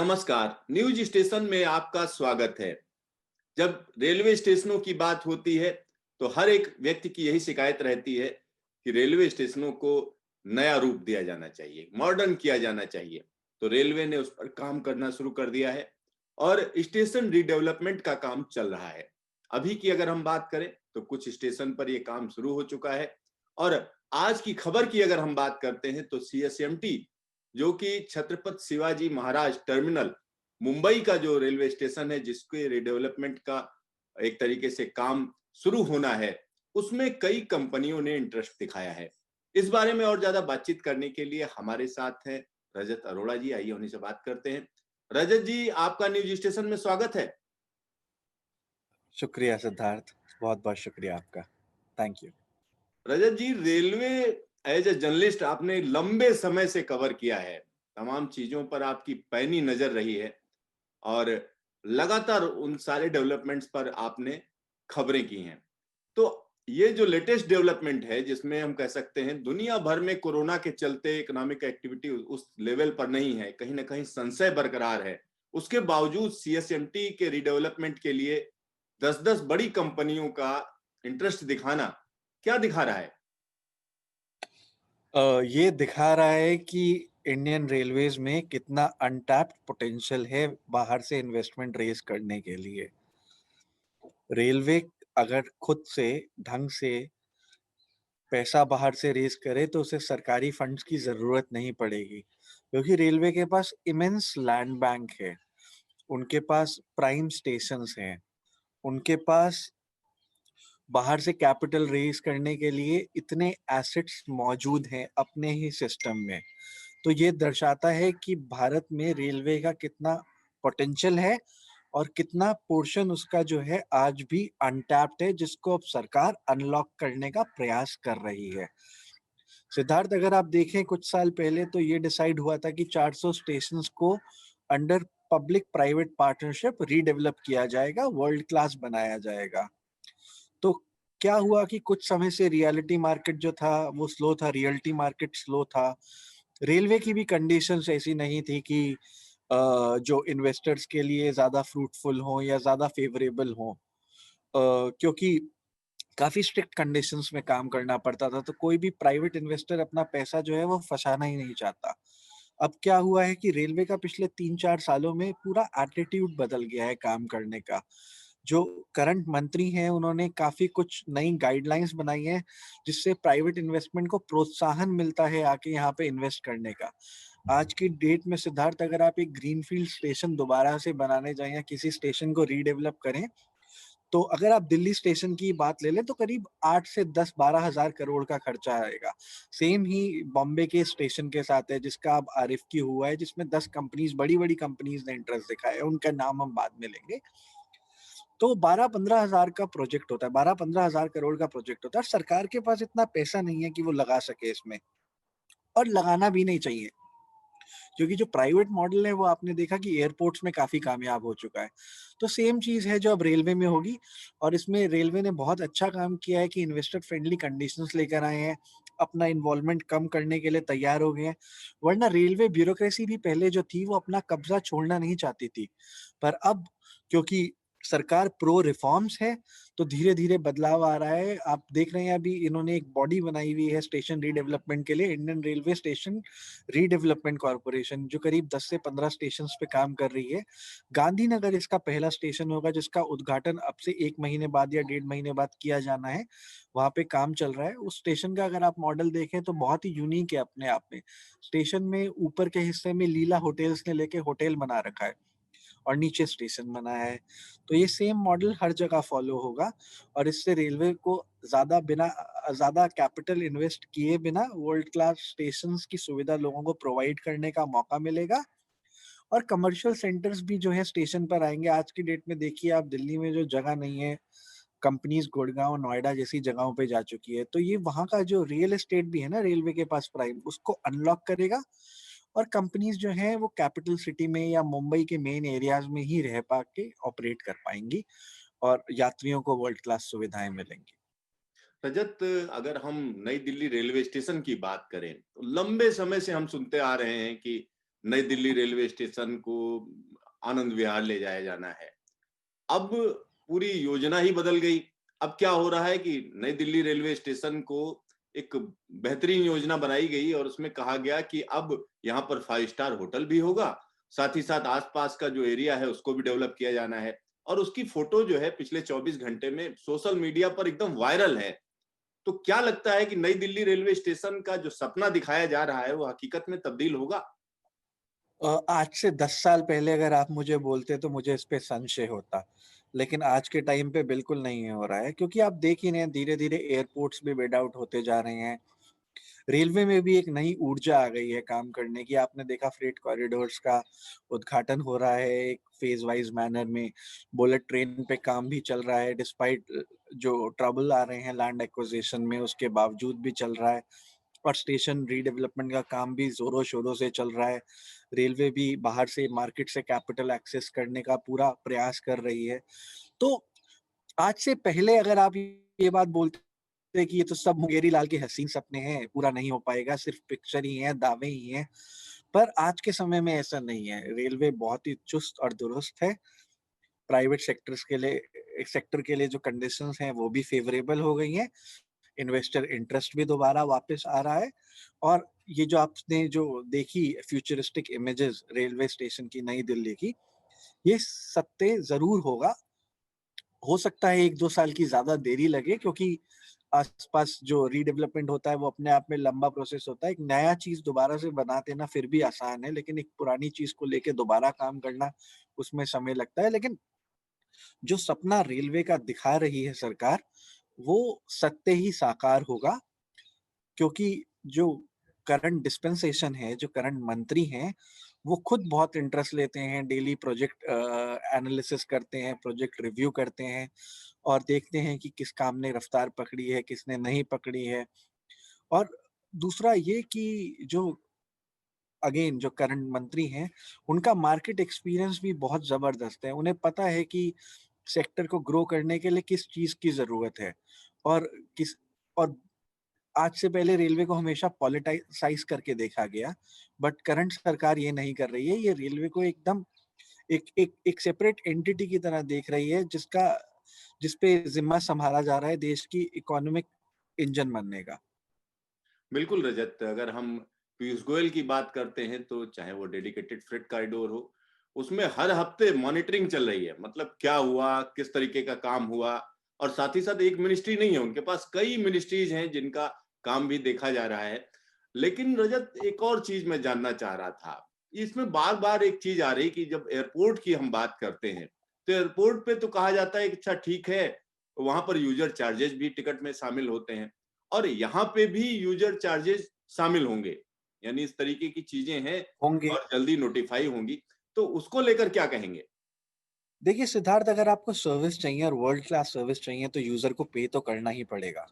नमस्कार। News station में आपका स्वागत है। जब रेलवे स्टेशनों की बात होती है तो हर एक व्यक्ति की यही शिकायत रहती है कि रेलवे स्टेशनों को नया रूप दिया जाना चाहिए, मॉडर्न किया जाना चाहिए। तो रेलवे ने उस पर काम करना शुरू कर दिया है और स्टेशन रीडेवलपमेंट का काम चल रहा है। अभी की अगर हम बात करें तो कुछ स्टेशन पर यह काम शुरू हो चुका है और आज की खबर की अगर हम बात करते हैं तो सीएसएमटी, जो कि छत्रपति शिवाजी महाराज टर्मिनल मुंबई का जो रेलवे स्टेशन है, जिसके रिडेवलपमेंट का एक तरीके से काम शुरू होना है, उसमें कई कंपनियों ने इंटरेस्ट दिखाया है। इस बारे में और ज्यादा बातचीत करने के लिए हमारे साथ हैं रजत अरोड़ा जी। आइए उन्हीं से बात करते हैं। रजत जी, आपका न्यूज स्टेशन में स्वागत है। शुक्रिया सिद्धार्थ, बहुत बहुत शुक्रिया आपका। Thank you. Rajat ji, railway as a journalist आपने लंबे समय से कवर किया है, तमाम चीजों पर आपकी पैनी नजर रही है और लगातार उन सारे डेवलपमेंट्स पर आपने खबरें की हैं। तो ये जो लेटेस्ट डेवलपमेंट है, जिसमें हम कह सकते हैं दुनिया भर में कोरोना के चलते इकोनॉमिक एक्टिविटी उस लेवल पर नहीं है, कहीं ना कहीं संशय बरकरार है, उसके बावजूद सीएसएमटी के रिडेवलपमेंट के लिए 10-10 बड़ी कंपनियों का इंटरेस्ट दिखाना क्या दिखा रहा है? ये दिखा रहा है कि इंडियन रेलवेज में कितना अनटैप्ड पोटेंशियल है बाहर से इन्वेस्टमेंट रेज करने के लिए। रेलवे अगर खुद से ढंग से पैसा बाहर से रेज करे तो उसे सरकारी फंड्स की जरूरत नहीं पड़ेगी, क्योंकि रेलवे के पास इमेंस लैंड बैंक है, उनके पास प्राइम स्टेशंस हैं, उनके पास बाहर से कैपिटल रेज करने के लिए इतने एसेट्स मौजूद हैं अपने ही सिस्टम में। तो ये दर्शाता है कि भारत में रेलवे का कितना पोटेंशियल है और कितना पोर्शन उसका जो है आज भी अनटैप्ड है, जिसको अब सरकार अनलॉक करने का प्रयास कर रही है। सिद्धार्थ, अगर आप देखें कुछ साल पहले तो ये डिसाइड हुआ था कि 400 स्टेशंस को under public private partnership redevelop किया जाएगा, वर्ल्ड क्लास बनाया जाएगा। तो क्या हुआ कि कुछ समय से रियलिटी मार्केट जो था वो स्लो था, रियलिटी मार्केट स्लो था। रेलवे की भी कंडीशंस ऐसी नहीं थी कि जो इन्वेस्टर्स के लिए ज़्यादा फ्रूटफुल हों या ज़्यादा फेवरेबल हों। क्योंकि काफ़ी स्ट्रिक्ट कंडीशंस में काम करना पड़ता था, तो कोई भी प्राइवेट इन्वेस्टर अपना पैसा जो है वो फँसाना ही नहीं चाहता। अब क्या हुआ है कि रेलवे का पिछले 3-4 सालों में पूरा एटीट्यूड बदल गया है काम करने का। जो करंट मंत्री हैं, उन्होंने काफ़ी कुछ नई गाइडलाइंस बनाई हैं, जिससे प्राइवेट इन्वेस्टमेंट को प्रोत्साहन मिलता है आके यहाँ पे इन्वेस्ट करने का। आज की डेट में सिद्धार्थ, अगर आप एक ग्रीनफ़ील्ड स्टेशन दोबारा से बनाने जाएँ या किसी स्टेशन को रीडेवलप करें, तो अगर आप दिल्ली स्टेशन की बात ले लें तो करीब 8 से 10-12 हज़ार करोड़ का खर्चा आएगा। सेम ही बॉम्बे के स्टेशन के साथ है, जिसका अब आरएफक्यू हुआ है, जिसमें 10 कंपनीज़, बड़ी-बड़ी कंपनीज़ ने इंटरेस्ट दिखाया है, उनका नाम हम बाद में लेंगे। तो 12-15 हज़ार का प्रोजेक्ट होता है, 12-15 हज़ार करोड़ का प्रोजेक्ट होता है और सरकार के पास इतना पैसा नहीं है कि वो लगा सके इसमें, और लगाना भी नहीं चाहिए। क्योंकि जो प्राइवेट मॉडल है वो आपने देखा कि एयरपोर्ट्स में काफ़ी कामयाब हो चुका है। तो सेम चीज़ है जो अब रेलवे में होगी, और इसमें रेलवे ने बहुत अच्छा काम किया है कि इन्वेस्टर फ्रेंडली कंडीशंस लेकर आए हैं, अपना इन्वॉल्वमेंट कम करने के लिए तैयार हो गए हैं। वरना रेलवे ब्यूरोक्रेसी भी पहले जो थी वो अपना कब्ज़ा छोड़ना नहीं चाहती थी। पर अब क्योंकि सरकार प्रो रिफॉर्म्स है, तो धीरे-धीरे बदलाव आ रहा है। आप देख रहे हैं अभी इन्होंने एक बॉडी बनाई हुई है स्टेशन रीडेवलपमेंट के लिए, Indian railway station redevelopment corporation, जो करीब 10 से 15 स्टेशंस पे काम कर रही है। गांधीनगर इसका पहला स्टेशन होगा, जिसका उद्घाटन अब से 1 महीने बाद या 1.5 महीने बाद किया जाना है। वहाँ पे काम चल रहा है। उस स्टेशन का अगर आप मॉडल देखें तो बहुत ही यूनिक है अपने आप में। स्टेशन में ऊपर के हिस्से में लीला होटल्स ने लेके होटल बना रखा है और नीचे स्टेशन बनाया है। तो ये सेम मॉडल हर जगह फॉलो होगा, और इससे रेलवे को ज़्यादा कैपिटल इन्वेस्ट किए बिना वर्ल्ड क्लास स्टेशंस की सुविधा लोगों को प्रोवाइड करने का मौका मिलेगा, और कमर्शियल सेंटर्स भी जो है स्टेशन पर आएँगे। आज की डेट में देखिए आप, दिल्ली में जो जगह नहीं है, कंपनीज़ गुड़गाँव, नोएडा जैसी जगहों पे जा चुकी है। तो ये वहाँ का जो रियल एस्टेट भी है ना रेलवे के पास प्राइम, उसको अनलॉक करेगा, और कंपनीज़ जो हैं वो कैपिटल सिटी में या मुंबई के मेन एरियाज़ में ही रह पा के ऑपरेट कर पाएँगी, और यात्रियों को वर्ल्ड क्लास सुविधाएँ मिलेंगी। रजत, अगर हम नई दिल्ली रेलवे स्टेशन की बात करें तो लंबे समय से हम सुनते आ रहे हैं कि नई दिल्ली रेलवे स्टेशन को आनंद विहार ले जाया जाना है। अब पूरी योजना ही बदल गई। अब क्या हो रहा है कि नई दिल्ली रेलवे स्टेशन को एक बेहतरीन योजना बनाई गई और उसमें कहा गया कि अब यहाँ पर 5 स्टार होटल भी होगा, साथ ही साथ आस-पास का जो एरिया है उसको भी डेवलप किया जाना है। और उसकी फ़ोटो जो है पिछले 24 घंटे में सोशल मीडिया पर एकदम वायरल है। तो क्या लगता है कि नई दिल्ली रेलवे स्टेशन का जो सपना दिखाया जा रहा है, वो हकीकत में तब्दील होगा? आज से 10 साल पहले अगर आप मुझे बोलते तो मुझे इस पे संशय होता। लेकिन आज के टाइम पे बिल्कुल नहीं हो रहा है क्योंकि आप देख ही रहे हैं धीरे-धीरे एयरपोर्ट्स भी बेड आउट होते जा रहे हैं। रेलवे में भी एक नई ऊर्जा आ गई है काम करने की। आपने देखा फ्रेट कॉरिडोर्स का उद्घाटन हो रहा है एक फेज़ वाइज़ मैनर में। बुलेट ट्रेन पे काम भी चल रहा है डिस्पाइट जो ट्रबल आ रहे हैं लैंड एक्विजिशन में उसके बावजूद भी चल रहा है। और स्टेशन रीडेवलपमेंट का काम भी ज़ोरों-शोरों से चल रहा है। रेलवे भी बाहर से मार्केट से कैपिटल एक्सेस करने का पूरा प्रयास कर रही है। तो आज से पहले अगर आप ये बात बोलते कि ये तो सब मुंगेरी लाल के हसीन सपने हैं, पूरा नहीं हो पाएगा, सिर्फ़ पिक्चर ही है, दावे ही हैं। पर आज के समय में ऐसा नहीं है। रेलवे बहुत ही चुस्त और दुरुस्त है। प्राइवेट सेक्टर के लिए जो कंडीशंस हैं, वो भी फ़ेवरेबल हो गई हैं। इन्वेस्टर इंटरेस्ट भी दोबारा वापस आ रहा है और ये जो आपने जो देखी फ्यूचरिस्टिक इमेजेस रेलवे स्टेशन की नई दिल्ली की, ये सत्य ज़रूर होगा। हो सकता है 1-2 साल की ज़्यादा देरी लगे क्योंकि आस-पास जो रीडेवलपमेंट होता है वो अपने आप में लंबा प्रोसेस होता है। एक नया चीज़ दोबारा से बना देना फिर भी आसान है, लेकिन एक पुरानी चीज़ को लेके दोबारा काम करना उसमें समय लगता है। लेकिन जो सपना रेलवे का दिखा रही है सरकार, वो सत्य ही साकार होगा क्योंकि जो करंट डिस्पेंसेशन है, जो करंट मंत्री हैं, वो खुद बहुत इंटरेस्ट लेते हैं, डेली प्रोजेक्ट एनालिसिस करते हैं, प्रोजेक्ट रिव्यू करते हैं और देखते हैं कि किस काम ने रफ्तार पकड़ी है, किसने नहीं पकड़ी है। और दूसरा ये कि जो अगेन जो करंट मंत्री हैं, उनका मार्केट एक्सपीरियंस भी बहुत ज़बरदस्त है। उन्हें पता है कि सेक्टर को ग्रो करने के लिए किस चीज़ की ज़रूरत है और किस और आज से पहले रेलवे को हमेशा पॉलिटिसाइज़ करके देखा गया, बट करंट सरकार ये नहीं कर रही है, ये रेलवे को एकदम एक एक एक सेपरेट एंटिटी की तरह देख रही है जिस पे ज़िम्मा सँभाला जा रहा है देश की इकोनॉमिक इंजन बनने का। बिल्कुल रजत, अगर हम पीयूष गोयल की बात करते हैं तो चाहे वो डेडिकेटेड फ्रेट कॉरिडोर हो, उसमें हर हफ्ते मॉनिटरिंग चल रही है। मतलब क्या हुआ, किस तरीके का काम हुआ और साथ ही साथ एक मिनिस्ट्री नहीं है, उनके पास कई मिनिस्ट्रीज़ हैं जिनका काम भी देखा जा रहा है। लेकिन रजत, एक और चीज़ मैं जानना चाह रहा था। इसमें बार-बार एक चीज़ आ रही कि जब एयरपोर्ट की हम बात करते हैं, तो एयरपोर्ट पे तो कहा जाता है कि अच्छा ठीक है, वहाँ पर यूज़र चार्जेज़ भी टिकट में शामिल होते हैं। और यहाँ पे भी यूजर चार्जेस शामिल होंगे, यानी इस तरीके की चीजें हैं होंगे। और जल्दी नोटिफाई होंगी, तो उसको लेकर क्या कहेंगे? देखिए सिद्धार्थ अगर आपको सर्विस चाहिए और वर्ल्ड क्लास सर्विस चाहिए तो यूज़र को पे तो करना ही पड़ेगा।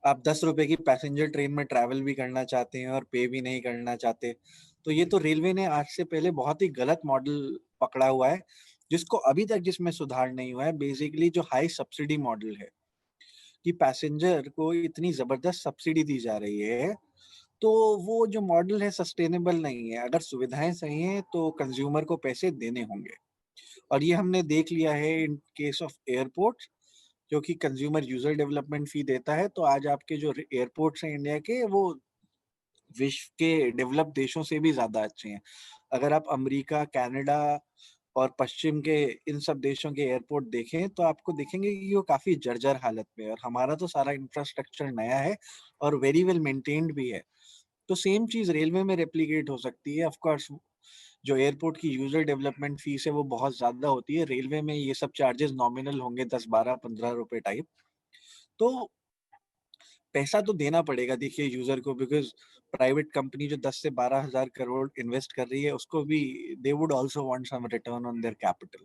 आप ₹10 की पैसेंजर ट्रेन में ट्रैवल भी करना चाहते हैं और पे भी नहीं करना चाहते, तो ये तो रेलवे ने आज से पहले बहुत ही गलत मॉडल पकड़ा हुआ है, जिसको अभी तक जिसमें सुधार नहीं हुआ है। बेसिकली जो हाई सब्सिडी मॉडल है, कि पैसेंजर को इतनी ज़बरदस्त सब्सिडी दी जा रही है, तो वो जो मॉडल है सस्टेनेबल नहीं है। अगर सुविधाएँ सही हैं, तो कंज़्यूमर को पैसे देने होंगे और ये हमने देख लिया है इन केस ऑफ एयरपोर्ट्स क्योंकि कंज्यूमर यूजर डेवलपमेंट फी देता है, तो आज आपके जो एयरपोर्ट्स हैं इंडिया के वो विश्व के डेवलप देशों से भी ज़्यादा अच्छे हैं। अगर आप अमेरिका, कनाडा और पश्चिम के इन सब देशों के एयरपोर्ट देखें, तो आपको दिखेंगे कि वो काफ़ी जर्जर हालत में है और हमारा तो सारा इंफ्रास्ट्रक्चर नया है और वेरी वेल मेंटेन्ड भी है। तो सेम चीज़ रेलवे में रेप्लिकेट हो सकती है। ऑफ कोर्स जो एयरपोर्ट की यूज़र डेवलपमेंट फीस है वो बहुत ज़्यादा होती है। रेलवे में ये सब चार्जेज़ नॉमिनल होंगे 10, 12, ₹15 टाइप। तो पैसा तो देना पड़ेगा देखिए यूज़र को बिकॉज़ प्राइवेट कंपनी जो 10 से 12 हज़ार करोड़ इन्वेस्ट कर रही है उसको भी they would also want some return on their capital.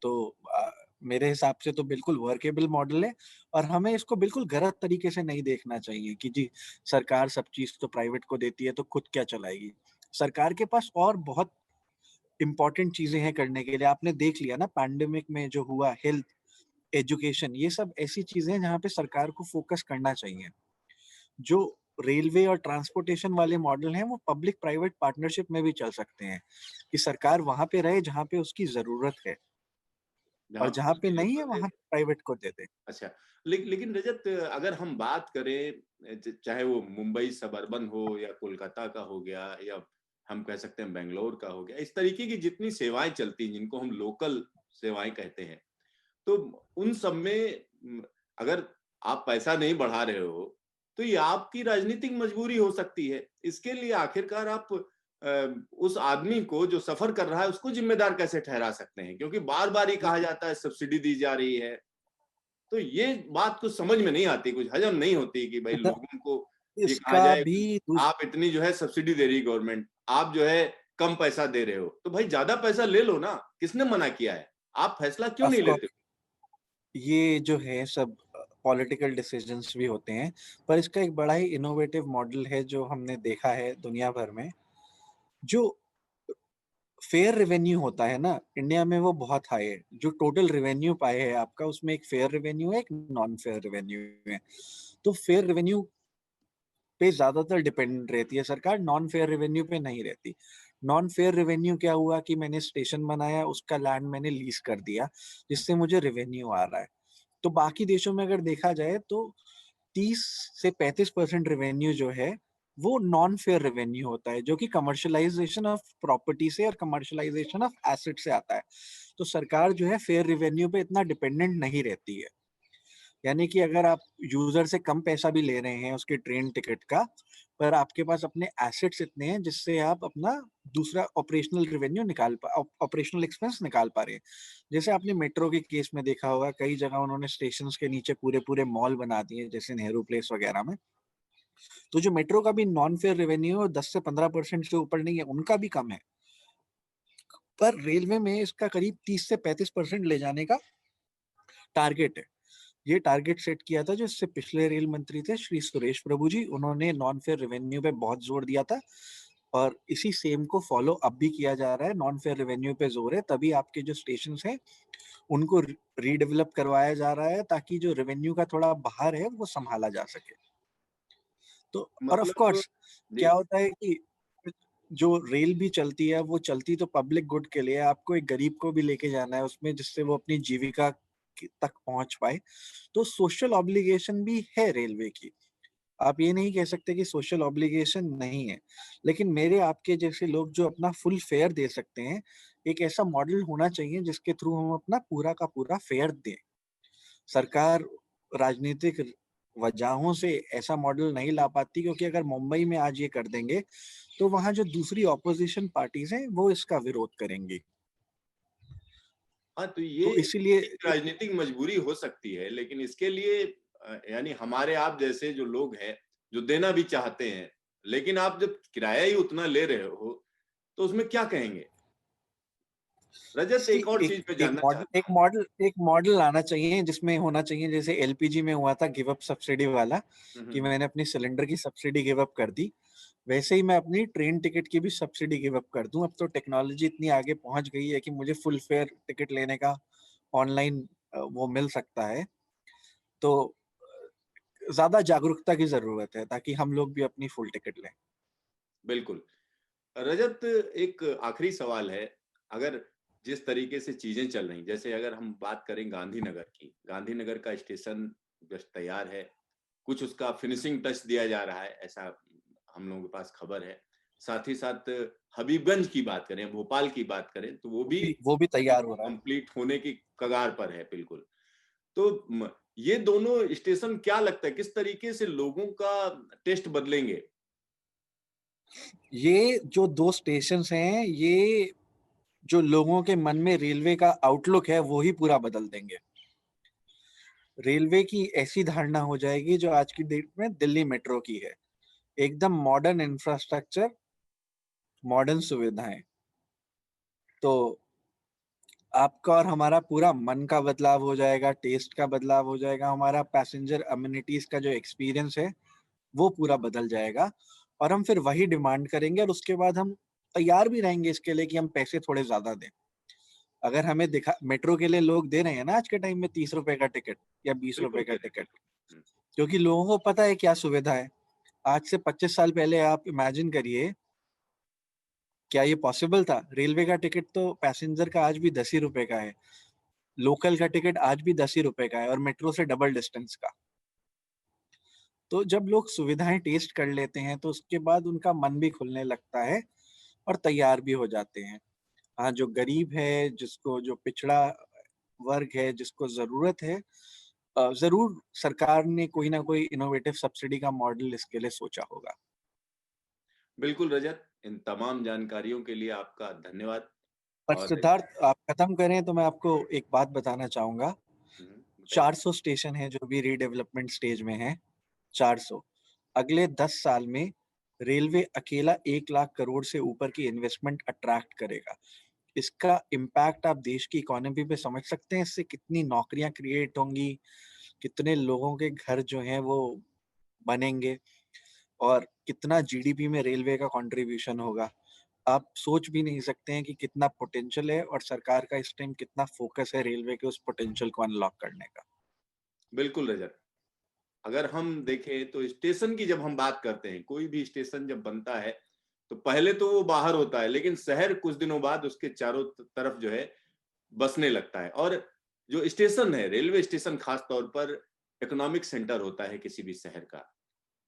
तो मेरे हिसाब से तो बिल्कुल वर्केबल मॉडल है और हमें इसको बिल्कुल गलत तरीके से नहीं देखना चाहिए कि जी सरकार सब चीज़ तो प्राइवेट को देती है तो खुद क्या चलाएगी। सरकार के पास और बहुत इम्पोर्टेंट चीज़ें हैं करने के लिए। आपने देख लिया ना पैंडेमिक में जो हुआ हेल्थ, एजुकेशन ये सब ऐसी चीज़ें हैं जहाँ पे सरकार को फ़ोकस करना चाहिए। जो रेलवे और ट्रांसपोर्टेशन वाले मॉडल हैं वो पब्लिक प्राइवेट पार्टनरशिप में भी चल सकते हैं, कि सरकार वहां पे रहे जहां पे उसकी जरूरत है, और जहाँ पे जहां पे उसकी नहीं है जरूरत है। वहां प्राइवेट को दे दे। अच्छा, लेकिन रजत, अगर हम बात करें, चाहे वो मुंबई सबअर्बन हो या कोलकाता का हो गया, या हम कह सकते हैं बेंगलोर का हो गया, इस तरीके की जितनी सेवाएं चलती हैं जिनको हम लोकल सेवाएं कहते हैं, तो उन सब में अगर आप पैसा नहीं बढ़ा रहे हो, तो ये आपकी राजनीतिक मजबूरी हो सकती है। इसके लिए आखिरकार आप उस आदमी को जो सफर कर रहा है उसको जिम्मेदार कैसे ठहरा सकते हैं? क्योंकि बार बार ये कहा जाता है सब्सिडी दी जा रही है, तो ये बात कुछ समझ में नहीं आती, कुछ हजम नहीं होती कि भाई लोगों को ये कहा इसका जाए भी कि आप इतनी जो है सब्सिडी दे रही गवर्नमेंट, आप जो है कम पैसा दे रहे हो, तो भाई ज्यादा पैसा ले लो ना, किसने मना किया है? आप फैसला क्यों ऑफ नहीं लेते? कोर्स ये जो है सब पॉलिटिकल डिसीजंस भी होते हैं, पर इसका एक बड़ा ही इनोवेटिव मॉडल है जो हमने देखा है दुनिया भर में। जो फेयर रेवेन्यू होता है ना इंडिया में वो बहुत हाई है। जो टोटल रेवेन्यू पाए है आपका उसमें एक फेयर रेवेन्यू है, एक नॉन फेयर रेवेन्यू है। तो फेयर रेवेन्यू पे ज्यादातर डिपेंडेंट रहती है सरकार, नॉन फेयर रेवेन्यू पे नहीं रहती। नॉन फेयर रेवेन्यू क्या हुआ कि मैंने स्टेशन बनाया, उसका लैंड मैंने लीज कर दिया, जिससे मुझे रेवेन्यू आ रहा है। तो बाकी देशों में अगर देखा जाए तो 30 से 35% रेवेन्यू जो है वो नॉन फेयर रेवेन्यू होता है, जो कि कमर्शलाइजेशन ऑफ प्रॉपर्टी से और कमर्शलाइजेशन ऑफ एसेट से आता है। तो सरकार जो है फेयर रेवेन्यू पे इतना डिपेंडेंट नहीं रहती है। यानी कि अगर आप यूजर से कम पैसा भी ले रहे हैं उसके ट्रेन टिकट का, पर आपके पास अपने एसेट्स इतने हैं जिससे आप अपना दूसरा ऑपरेशनल रेवेन्यू ऑपरेशनल एक्सपेंस निकाल पा रहे हैं। जैसे आपने मेट्रो के केस में देखा होगा, कई जगह उन्होंने स्टेशन के नीचे पूरे पूरे मॉल बना दिए, जैसे नेहरू प्लेस वगैरह में। तो जो मेट्रो का भी नॉन फेयर रेवेन्यू है 10 से 15% से ऊपर नहीं है, उनका भी कम है। पर रेलवे में इसका करीब 30 से 35% ले जाने का टारगेट है। ये टारगेट सेट किया था जो इससे पिछले रेल मंत्री थे श्री सुरेश प्रभु जी, उन्होंने नॉन फेयर रेवेन्यू पे बहुत जोर दिया था, और इसी सेम को फॉलो अब भी किया जा रहा है। नॉन फेयर रेवेन्यू पे जोर है, तभी आपके जो स्टेशन हैं उनको रीडेवलप करवाया जा रहा है, ताकि जो रेवेन्यू का थोड़ा बाहर है वो संभाला जा सके। तो और ऑफ मतलब कोर्स जी, क्या होता है कि जो रेल भी चलती है वो चलती तो पब्लिक गुड के लिए है। आपको एक गरीब को भी लेके जाना है उसमें, जिससे वो अपनी जीविका तक पहुंच पाए। तो सोशल ऑब्लिगेशन भी है रेलवे की। आप ये नहीं कह सकते कि सोशल ऑब्लिगेशन नहीं है, लेकिन मेरे आपके जैसे लोग जो अपना फुल फेयर दे सकते हैं, एक ऐसा मॉडल होना चाहिए जिसके थ्रू हम अपना पूरा का पूरा फेयर दें। सरकार राजनीतिक वजहों से ऐसा मॉडल नहीं ला पाती, क्योंकि अगर मुंबई में आज ये कर देंगे तो वहां जो दूसरी ऑपोजिशन पार्टीज हैं वो इसका विरोध करेंगी। हाँ, तो ये तो इसीलिए एक राजनीतिक मजबूरी हो सकती है, लेकिन इसके लिए यानी हमारे आप जैसे जो लोग हैं, जो देना भी चाहते हैं, लेकिन आप जब किराया ही उतना ले रहे हो, तो उसमें क्या कहेंगे? रजत, सी एक और एक चीज मैं एक जानना मॉडल चाहता एक मॉडल एक मॉडल आना चाहिए जिसमें होना चाहिए, जैसे एलपीजी में हुआ था गिव अप सब्सिडी वाला, हूँ। कि मैंने अपनी सिलेंडर की सब्सिडी गिव अप कर दी। वैसे ही मैं अपनी ट्रेन टिकट की भी सब्सिडी गिव अप कर दूं। अब तो टेक्नोलॉजी इतनी आगे पहुंच गई है कि मुझे फुल फेयर टिकट लेने का ऑनलाइन वो मिल सकता है। तो ज्यादा जागरूकता की जरूरत है ताकि हम लोग भी अपनी फुल टिकट लें। बिल्कुल। रजत, एक आखिरी सवाल है। अगर जिस तरीके से चीजें चल रही, जैसे अगर हम बात करें गांधीनगर की, गांधीनगर का स्टेशन जस्ट तैयार है, कुछ उसका फिनिशिंग टच दिया जा रहा है, ऐसा हम लोगों के पास खबर है। साथ ही साथ हबीबगंज की बात करें, भोपाल की बात करें, तो वो भी वो भी तैयार हो रहा है। कंप्लीट होने की कगार पर है, बिल्कुल। तो ये दोनों स्टेशन क्या लगता है किस तरीके से लोगों का टेस्ट बदलेंगे? ये जो दो स्टेशन हैं, ये जो लोगों के मन में रेलवे का आउटलुक है वो ही पूरा बदल देंगे। रेलवे की ऐसी धारणा हो जाएगी जो आज की डेट में दिल्ली मेट्रो की है। एकदम मॉडर्न इंफ्रास्ट्रक्चर, मॉडर्न सुविधाएं। तो आपका और हमारा पूरा मन का बदलाव हो जाएगा, टेस्ट का बदलाव हो जाएगा, हमारा पैसेंजर अम्यूनिटीज का जो एक्सपीरियंस है वो पूरा बदल जाएगा। और हम फिर वही डिमांड करेंगे, और उसके बाद हम तैयार भी रहेंगे इसके लिए कि हम पैसे थोड़े ज्यादा दें। अगर हमें दिखा मेट्रो के लिए लोग दे रहे हैं ना आज के टाइम में 30 रुपए का टिकट या 20 रुपए बिल्कुल का दे रहे टिकट, हैं। क्योंकि लोगों को पता है क्या सुविधा है। आज से 25 साल पहले आप इमेजिन करिए, क्या ये पॉसिबल था? रेलवे का टिकट तो पैसेंजर का आज भी 10 ही रुपए का है। लोकल का टिकट आज भी 10 ही रुपए का है और मेट्रो से डबल डिस्टेंस का। तो जब लोग सुविधाएँ टेस्ट कर लेते हैं, तो उसके बाद उनका मन भी खुलने लगता है और तैयार भी हो जाते हैं। हाँ, जो गरीब है, जिसको जो पिछड़ा वर्ग है, जिसको ज़रूरत है, ज़रूर सरकार ने कोई ना कोई इनोवेटिव सब्सिडी का मॉडल इसके लिए सोचा होगा। बिल्कुल रजत, इन तमाम जानकारियों के लिए आपका धन्यवाद। पर और सिद्धार्थ, आप खत्म करें तो मैं आपको एक बात बताना चाहूँगा। बताइए। 400 स्टेशन हैं जो भी रीडेवलपमेंट स्टेज में हैं, 400। अगले 10 साल में रेलवे अकेला 1 लाख करोड़ से ऊपर की इन्वेस्टमेंट अट्रैक्ट करेगा। इसका इम्पैक्ट आप देश की इकोनॉमी पे समझ सकते हैं, इससे कितनी नौकरियाँ क्रिएट होंगी, कितने लोगों के घर जो हैं वो बनेंगे और कितना जीडीपी में रेलवे का कंट्रीब्यूशन होगा। आप सोच भी नहीं सकते हैं कि कितना पोटेंशियल है और सरकार का इस टाइम कितना फोकस है रेलवे के उस पोटेंशियल को अनलॉक करने का। बिल्कुल रजत, अगर हम देखें तो स्टेशन की जब हम बात करते हैं, कोई भी स्टेशन जब बनता है, तो पहले तो वो बाहर होता है, लेकिन शहर कुछ दिनों बाद उसके चारों तरफ जो है बसने लगता है। और जो स्टेशन है, रेलवे स्टेशन खास तौर पर इकोनॉमिक सेंटर होता है किसी भी शहर का।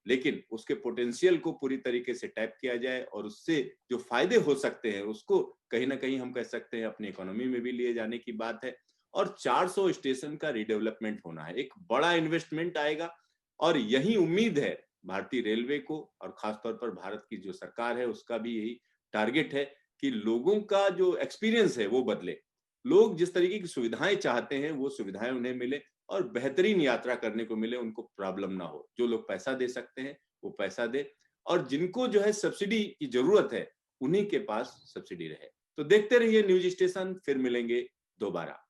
लेकिन उसके पोटेंशियल को पूरी तरीके से टैप किया जाए और उससे जो फायदे हो सकते हैं उसको कहीं ना कहीं हम कह सकते हैं अपनी इकोनॉमी में भी लिए जाने की बात है। और 400 स्टेशन का रिडेवलपमेंट होना है, एक बड़ा इन्वेस्टमेंट आएगा। और यही उम्मीद है भारतीय रेलवे को, और खासतौर पर भारत की जो सरकार है उसका भी यही टारगेट है कि लोगों का जो एक्सपीरियंस है वो बदले। लोग जिस तरीके की सुविधाएं चाहते हैं वो सुविधाएं उन्हें मिले और बेहतरीन यात्रा करने को मिले, उनको प्रॉब्लम ना हो। जो लोग पैसा दे सकते हैं वो पैसा दे, और जिनको जो है सब्सिडी की जरूरत है उन्हीं के पास सब्सिडी रहे। तो देखते रहिए न्यूज स्टेशन, फिर मिलेंगे दोबारा।